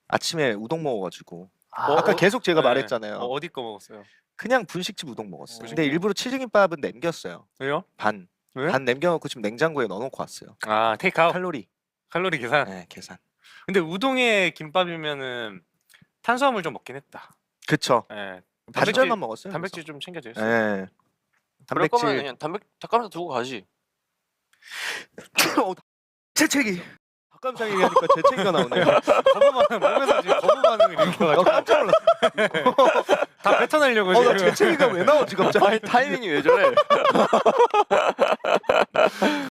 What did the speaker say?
아침에 우동 먹어가지고 아, 아까 계속 제가 네. 말했잖아요. 어디 거 먹었어요? 그냥 분식집 우동 먹었어요. 근데 분식집. 일부러 치즈김밥은 남겼어요. 왜요? 반 왜요? 남겨놓고 지금 냉장고에 넣어놓고 왔어요. 아 테이크아웃. 칼로리 계산. 네, 계산. 근데 우동에 김밥이면은 탄수화물 좀 먹긴 했다. 그쵸. 예. 반절만 먹었어요. 단백질 좀 챙겨줘요. 예. 그럴 거면 단백질. 그냥 닭가슴살 두고 가지. 재채기. 닭가슴살 얘기하니까 재채기가 나오네요. 거부 반응 몸에서 지금 거부 반응을 일으켜가지고 깜짝 놀랐어. 다 뱉어내려고 지금. 나 재채기가 왜 나오지 갑자기? 아니 타이밍이 왜 저래?